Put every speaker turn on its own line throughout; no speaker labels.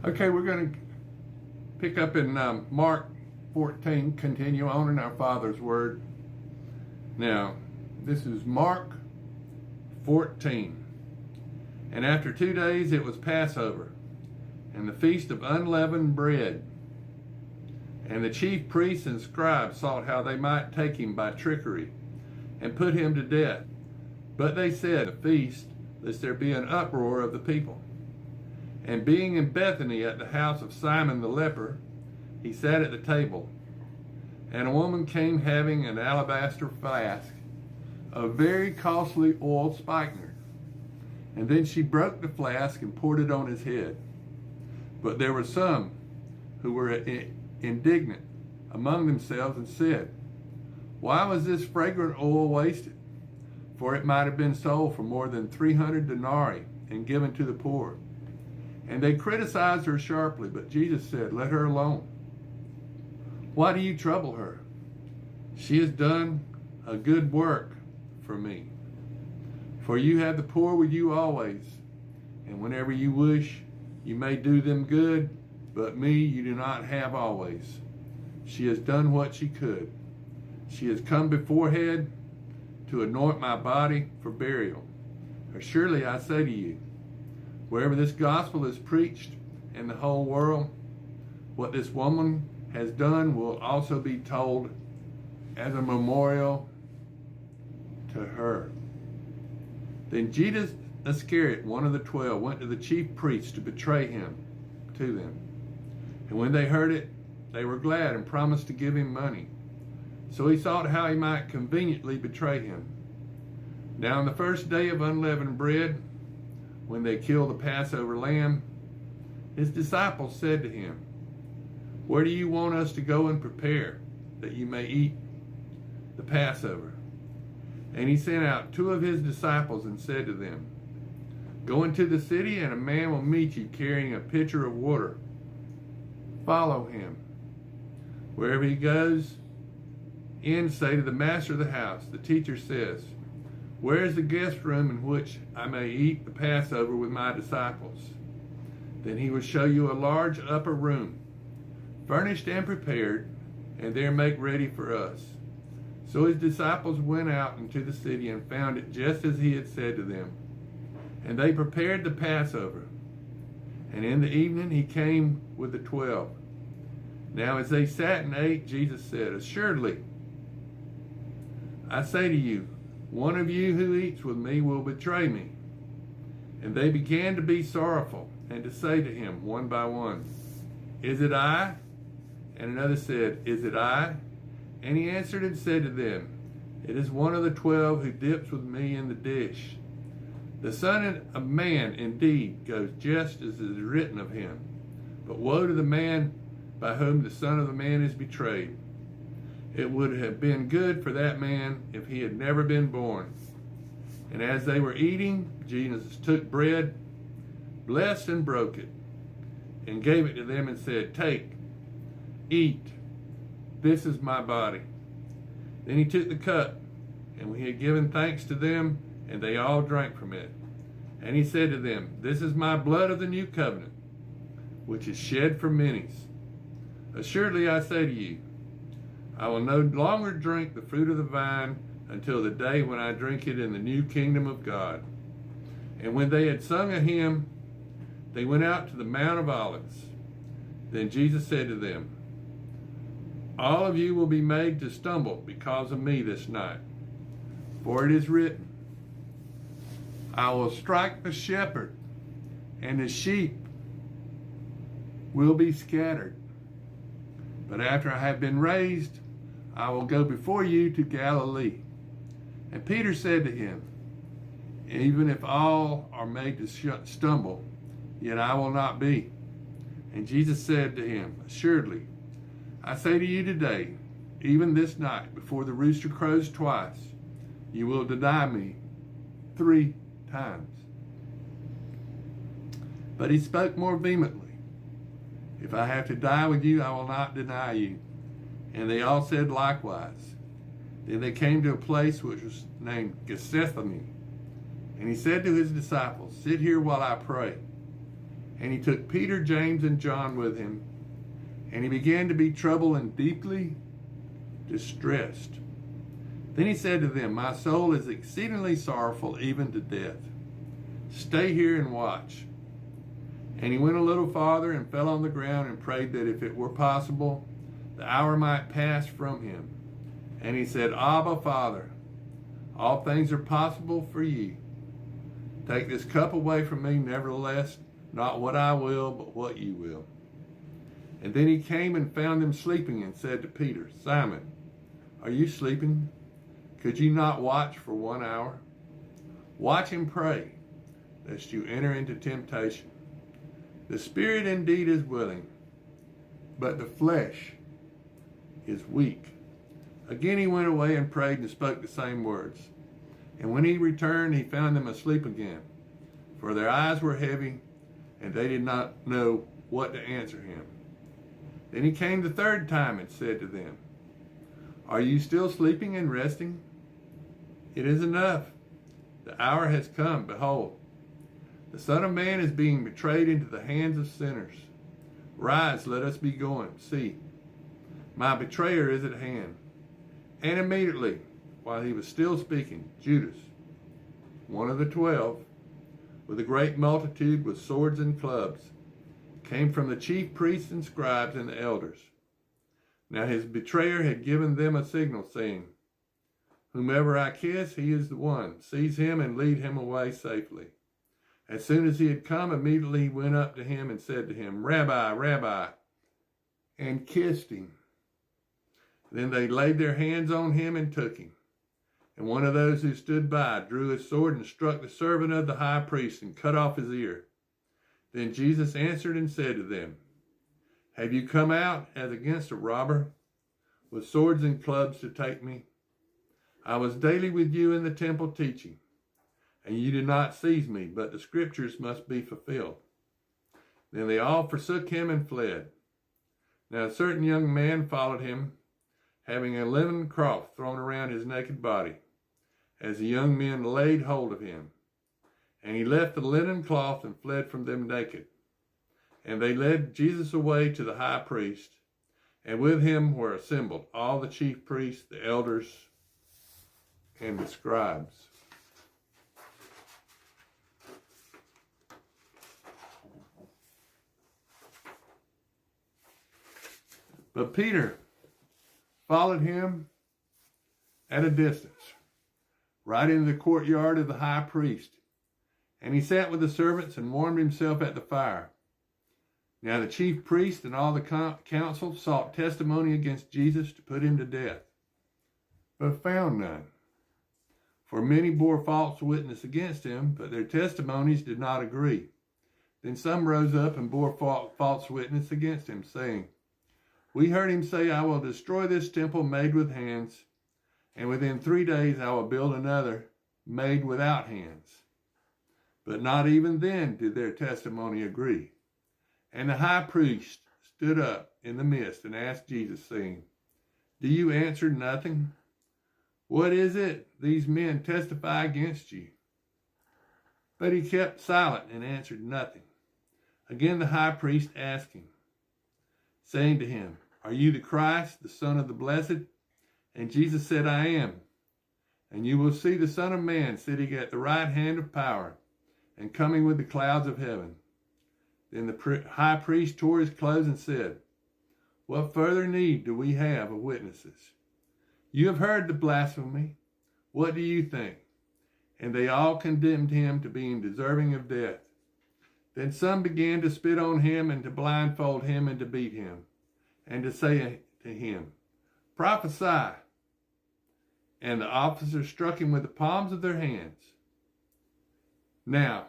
Okay, we're going to pick up in Mark 14, continue on in our Father's Word. Now, this is Mark 14. And after 2 days it was Passover, and the feast of unleavened bread. And the chief priests and scribes sought how they might take him by trickery, and put him to death. But they said, the feast, lest there be an uproar of the people. And being in Bethany at the house of Simon the leper, he sat at the table. And a woman came having an alabaster flask of very costly oil spikenard. And then she broke the flask and poured it on his head. But there were some who were indignant among themselves and said, why was this fragrant oil wasted? For it might have been sold for more than 300 denarii and given to the poor. And they criticized her sharply, but Jesus said, let her alone. Why do you trouble her? She has done a good work for me. For you have the poor with you always, and whenever you wish, you may do them good, but me you do not have always. She has done what she could. She has come beforehand to anoint my body for burial. Surely I say to you, wherever this gospel is preached in the whole world, what this woman has done will also be told as a memorial to her. Then Judas Iscariot, one of the 12, went to the chief priests to betray him to them. And when they heard it, they were glad and promised to give him money. So he sought how he might conveniently betray him. Now on the first day of unleavened bread, when they killed the Passover lamb, his disciples said to him, where do you want us to go and prepare, that you may eat the Passover? And he sent out 2 of his disciples and said to them, go into the city, and a man will meet you carrying a pitcher of water. Follow him. Wherever he goes, say to the master of the house, the teacher says, where is the guest room in which I may eat the Passover with my disciples? Then he will show you a large upper room, furnished and prepared, and there make ready for us. So his disciples went out into the city and found it just as he had said to them. And they prepared the Passover. And in the evening he came with the 12. Now as they sat and ate, Jesus said, assuredly, I say to you, one of you who eats with me will betray me. And they began to be sorrowful and to say to him one by one, is it I? And another said, is it I? And he answered and said to them, it is one of the 12 who dips with me in the dish. The Son of Man indeed goes just as is written of him. But woe to the man by whom the Son of the Man is betrayed. It would have been good for that man if he had never been born. And as they were eating, Jesus took bread, blessed and broke it, and gave it to them and said, take, eat, this is my body. Then he took the cup, and when he had given thanks to them, and they all drank from it. And he said to them, this is my blood of the new covenant, which is shed for many. Assuredly I say to you, I will no longer drink the fruit of the vine until the day when I drink it in the new kingdom of God. And when they had sung a hymn, they went out to the Mount of Olives. Then Jesus said to them, all of you will be made to stumble because of me this night. For it is written, I will strike the shepherd, and the sheep will be scattered. But after I have been raised, I will go before you to Galilee. And Peter said to him, even if all are made to stumble, yet I will not be. And Jesus said to him, assuredly, I say to you today, even this night, before the rooster crows twice, you will deny me 3 times. But he spoke more vehemently, if I have to die with you, I will not deny you. And they all said likewise. Then they came to a place which was named Gethsemane. And he said to his disciples, sit here while I pray. And he took Peter, James, and John with him, and he began to be troubled and deeply distressed. Then he said to them, "My soul is exceedingly sorrowful, even to death. Stay here and watch." And he went a little farther and fell on the ground and prayed that if it were possible, the hour might pass from him. And he said, "Abba, Father, all things are possible for you. Take this cup away from me, nevertheless, not what I will, but what you will." And then he came and found them sleeping and said to Peter, "Simon, are you sleeping? Could you not watch for 1 hour? Watch and pray, lest you enter into temptation. The spirit indeed is willing, but the flesh is weak." Again he went away and prayed and spoke the same words. And when he returned, he found them asleep again, for their eyes were heavy, and they did not know what to answer him. Then he came the third time and said to them, "Are you still sleeping and resting? It is enough. The hour has come. Behold, the Son of Man is being betrayed into the hands of sinners. Rise, let us be going. See, my betrayer is at hand." And immediately, while he was still speaking, Judas, one of the 12, with a great multitude with swords and clubs, came from the chief priests and scribes and the elders. Now his betrayer had given them a signal, saying, "Whomever I kiss, he is the one. Seize him and lead him away safely." As soon as he had come, immediately he went up to him and said to him, "Rabbi, Rabbi," and kissed him. Then they laid their hands on him and took him. And one of those who stood by drew his sword and struck the servant of the high priest and cut off his ear. Then Jesus answered and said to them, "Have you come out as against a robber, with swords and clubs to take me? I was daily with you in the temple teaching, and you did not seize me, but the scriptures must be fulfilled." Then they all forsook him and fled. Now a certain young man followed him, having a linen cloth thrown around his naked body, as the young men laid hold of him. And he left the linen cloth and fled from them naked. And they led Jesus away to the high priest, and with him were assembled all the chief priests, the elders, and the scribes. But Peter followed him at a distance, right into the courtyard of the high priest. And he sat with the servants and warmed himself at the fire. Now the chief priest and all the council sought testimony against Jesus to put him to death, but found none. For many bore false witness against him, but their testimonies did not agree. Then some rose up and bore false witness against him, saying, "We heard him say, I will destroy this temple made with hands, and within 3 days I will build another made without hands." But not even then did their testimony agree. And the high priest stood up in the midst and asked Jesus, saying, "Do you answer nothing? What is it these men testify against you?" But he kept silent and answered nothing. Again the high priest asked him, saying to him, "Are you the Christ, the Son of the Blessed?" And Jesus said, "I am. And you will see the Son of Man sitting at the right hand of power and coming with the clouds of heaven." Then the high priest tore his clothes and said, "What further need do we have of witnesses? You have heard the blasphemy. What do you think?" And they all condemned him to being deserving of death. Then some began to spit on him and to blindfold him and to beat him and to say to him, "Prophesy." And the officers struck him with the palms of their hands. Now,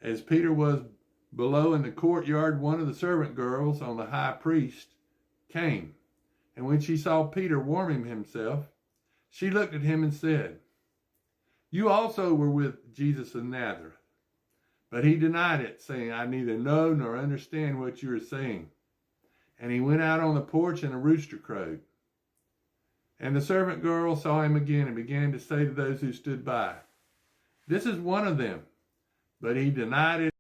as Peter was below in the courtyard, one of the servant girls on the high priest came, and when she saw Peter warming himself, she looked at him and said, "You also were with Jesus of Nazareth." But he denied it, saying, "I neither know nor understand what you are saying." And he went out on the porch, and a rooster crowed. And the servant girl saw him again and began to say to those who stood by, "This is one of them." But he denied it